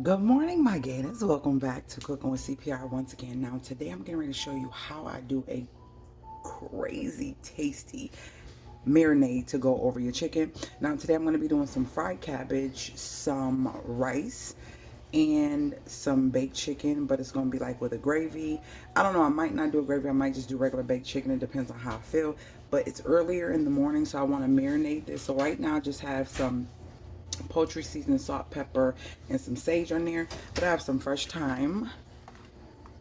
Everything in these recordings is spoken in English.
Good morning, my gators. Welcome back to Cooking with CPR once again. Now, today I'm getting ready to show you how I do a crazy tasty marinade to go over your chicken. Now, today I'm going to be doing some fried cabbage, some rice, and some baked chicken, but it's going to be like with a gravy. I don't know. I might not do a gravy. I might just do regular baked chicken. It depends on how I feel. But it's earlier in the morning, so I want to marinate this. So right now, I just have some poultry seasoning, salt, pepper, and some sage on there. But I have some fresh thyme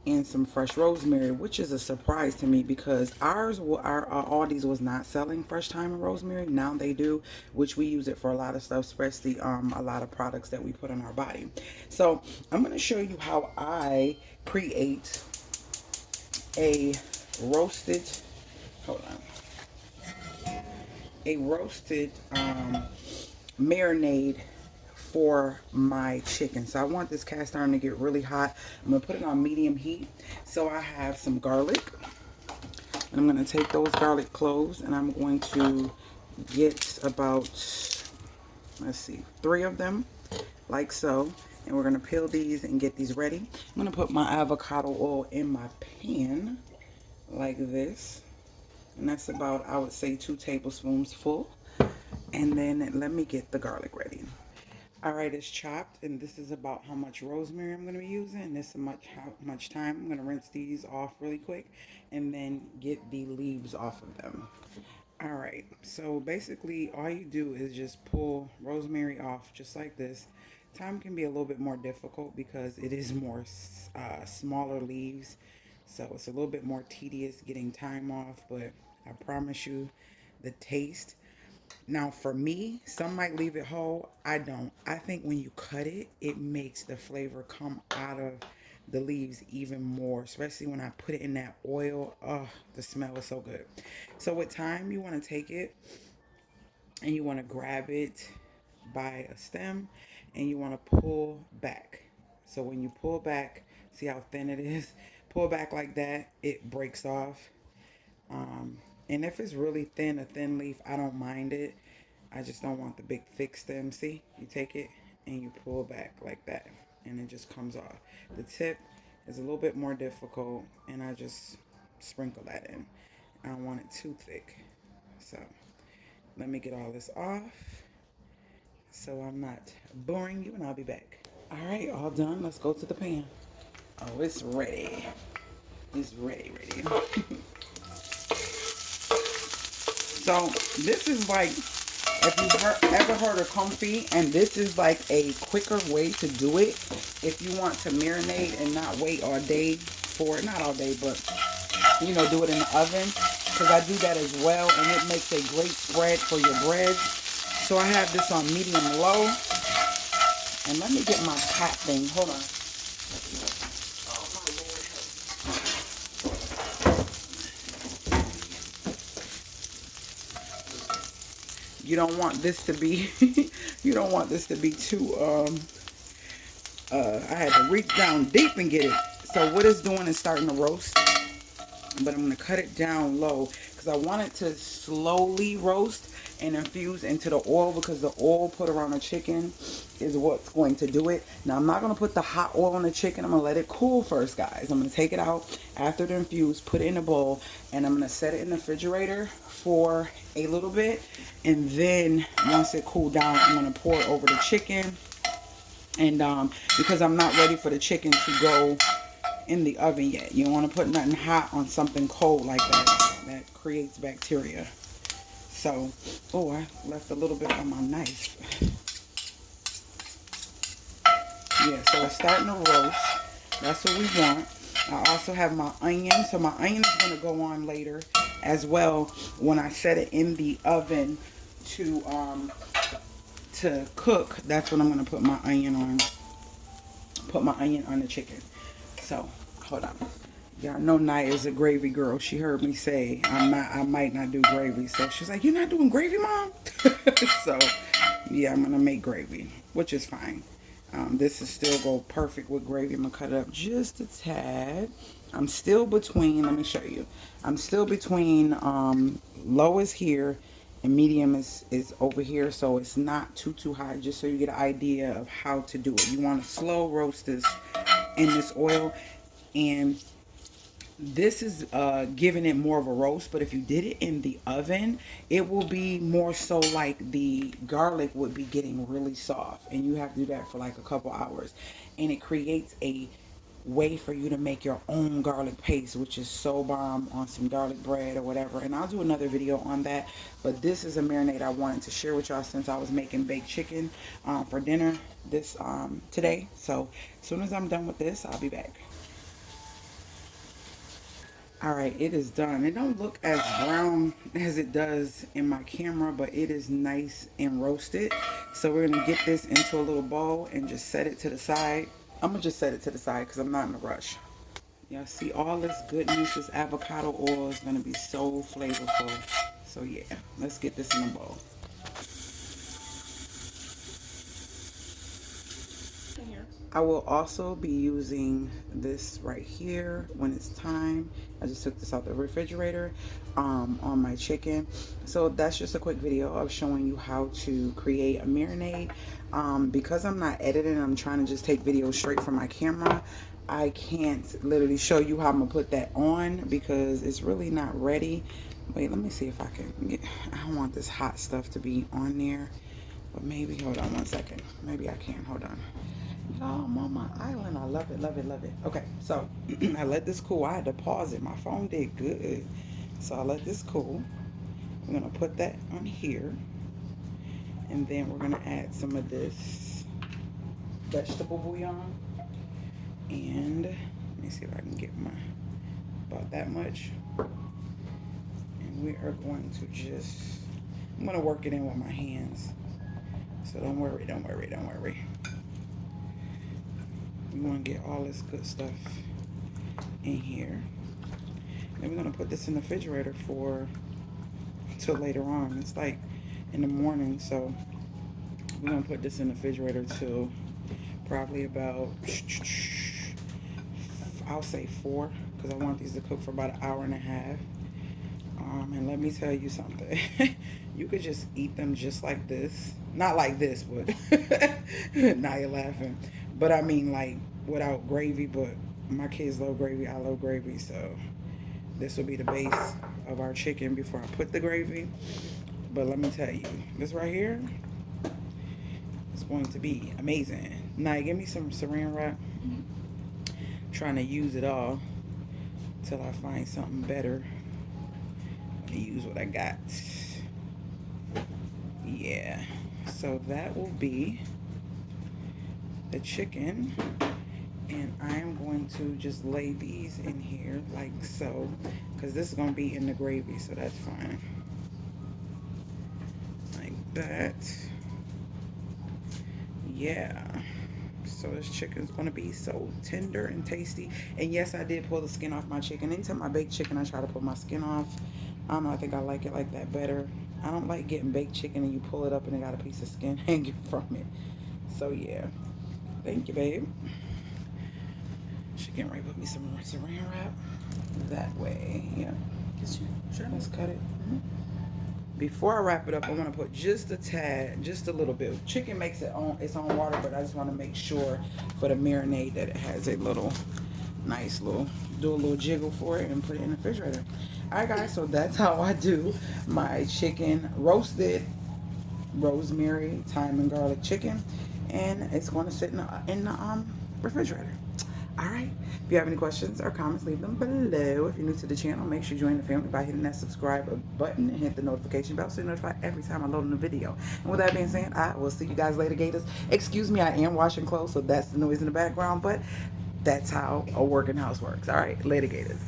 and some fresh rosemary, which is a surprise to me because our Aldi's was not selling fresh thyme and rosemary. Now they do, which we use it for a lot of stuff, especially a lot of products that we put on our body. So I'm going to show you how I create a roasted, hold on, a roasted marinade for my chicken. So I want this cast iron to get really hot. I'm gonna put it on medium heat. So I have some garlic, and I'm gonna take those garlic cloves and I'm going to get about, let's see, 3 of them, like so. And we're gonna peel these and get these ready. I'm gonna put my avocado oil in my pan like this. And that's about, I would say, 2 tablespoons full. And then let me get the garlic ready. All right, it's chopped, and this is about how much rosemary I'm going to be using. This is how much time. I'm going to rinse these off really quick and then get the leaves off of them. All right, so basically all you do is just pull rosemary off just like this. Thyme can be a little bit more difficult because it is more smaller leaves, so it's a little bit more tedious getting thyme off, but I promise you the taste. Now, for me, some might leave it whole. I don't. I think when you cut it, it makes the flavor come out of the leaves even more, especially when I put it in that oil. Oh, the smell is so good. So with time, you want to take it and you want to grab it by a stem and you want to pull back. So when you pull back, see how thin it is? Pull back like that, it breaks off. Um, and if it's really thin, a thin leaf, I don't mind it. I just don't want the big thick stem. See, you take it and you pull back like that, and it just comes off. The tip is a little bit more difficult, and I just sprinkle that in. I don't want it too thick. So let me get all this off so I'm not boring you, and I'll be back. All right, all done. Let's go to the pan. Oh, it's ready. It's ready. So this is like, if you've ever heard of comfy, and this is like a quicker way to do it if you want to marinate and not wait all day for it. Not all day, but do it in the oven, because I do that as well, and it makes a great spread for your bread. So I have this on medium low, and let me get my pot thing. Hold on. You don't want this to be you don't want this to be too I had to reach down deep and get it. So what it's doing is starting to roast, but I'm going to cut it down low because I want it to slowly roast and infuse into the oil, because the oil put around the chicken is what's going to do it. Now, I'm not going to put the hot oil on the chicken. I'm going to let it cool first, guys. I'm going to take it out after it infused, put it in a bowl, and I'm going to set it in the refrigerator for a little bit. And then once it cooled down, I'm going to pour it over the chicken. And because I'm not ready for the chicken to go in the oven yet. You don't want to put nothing hot on something cold like that. That creates bacteria. So, oh, I left a little bit on my knife. Yeah, so it's starting to roast. That's what we want. I also have my onion. So my onion is going to go on later as well when I set it in the oven to cook. That's when I'm going to put my onion on. Put my onion on the chicken. So, hold on. Y'all know Naya is a gravy girl. She heard me say I might not do gravy. So she's like, "You're not doing gravy, Mom?" So yeah, I'm gonna make gravy, which is fine. This is still go perfect with gravy. I'm gonna cut it up just a tad. I'm still between, let me show you. I'm still between low is here and medium is over here, so it's not too high, just so you get an idea of how to do it. You want to slow roast this in this oil, and this is giving it more of a roast. But if you did it in the oven, it will be more so like the garlic would be getting really soft, and you have to do that for like a couple hours, and it creates a way for you to make your own garlic paste, which is so bomb on some garlic bread or whatever. And I'll do another video on that, but this is a marinade I wanted to share with y'all since I was making baked chicken for dinner this today. So as soon as I'm done with this, I'll be back. All right, it is done. It don't look as brown as it does in my camera, but it is nice and roasted. So we're gonna get this into a little bowl and just set it to the side. I'm gonna just set it to the side because I'm not in a rush. Y'all see all this goodness. This avocado oil is gonna be so flavorful. So yeah, let's get this in a bowl. I will also be using this right here when it's time. I just took this out the refrigerator on my chicken. So that's just a quick video of showing you how to create a marinade. Because I'm not editing, I'm trying to just take videos straight from my camera. I can't literally show you how I'm gonna put that on because it's really not ready. Wait, let me see if I can get, I don't want this hot stuff to be on there, but maybe, hold on one second. Maybe I can, hold on. Y'all, I'm on my island. I love it, love it, love it. Okay, so I let this cool. I had to pause it. My phone did good. So I let this cool. I'm gonna put that on here. And then we're gonna add some of this vegetable bouillon. And let me see if I can get my, about that much. And we are going to just, I'm gonna work it in with my hands. So don't worry, don't worry, don't worry. We want to get all this good stuff in here. And we're going to put this in the refrigerator for till later on. It's like in the morning, so we're going to put this in the refrigerator till probably about, I'll say 4, because I want these to cook for about an hour and a half. And let me tell you something. You could just eat them just like this. Not like this, but now you're laughing. But I mean, like, without gravy. But my kids love gravy. I love gravy. So this will be the base of our chicken before I put the gravy. But let me tell you, this right here is going to be amazing. Now, give me some saran wrap. Trying to use it all till I find something better. Use what I got. Yeah, so that will be the chicken, and I am going to just lay these in here like so, because this is going to be in the gravy, so that's fine, like that. Yeah, so this chicken's going to be so tender and tasty. And yes, I did pull the skin off my chicken. Anytime I bake chicken, I try to pull my skin off. I don't know, I think I like it like that better. I don't like getting baked chicken and you pull it up and it got a piece of skin hanging from it. So yeah, thank you, babe. She getting ready to put me some more saran wrap that way. Yeah, sure. Let's cut it. Before I wrap it up, I'm gonna put just a tad, just a little bit. Chicken makes it on its own water, but I just want to make sure for the marinade that it has a little nice little, do a little jiggle for it and put it in the refrigerator. Alright guys, so that's how I do my chicken roasted rosemary, thyme, and garlic chicken, and it's going to sit in the refrigerator. Alright, if you have any questions or comments, leave them below. If you're new to the channel, make sure you join the family by hitting that subscribe button and hit the notification bell so you're notified every time I load a new video. And with that being said, I will see you guys later, Gators. Excuse me, I am washing clothes, so that's the noise in the background, but that's how a working house works. Alright, later, Gators.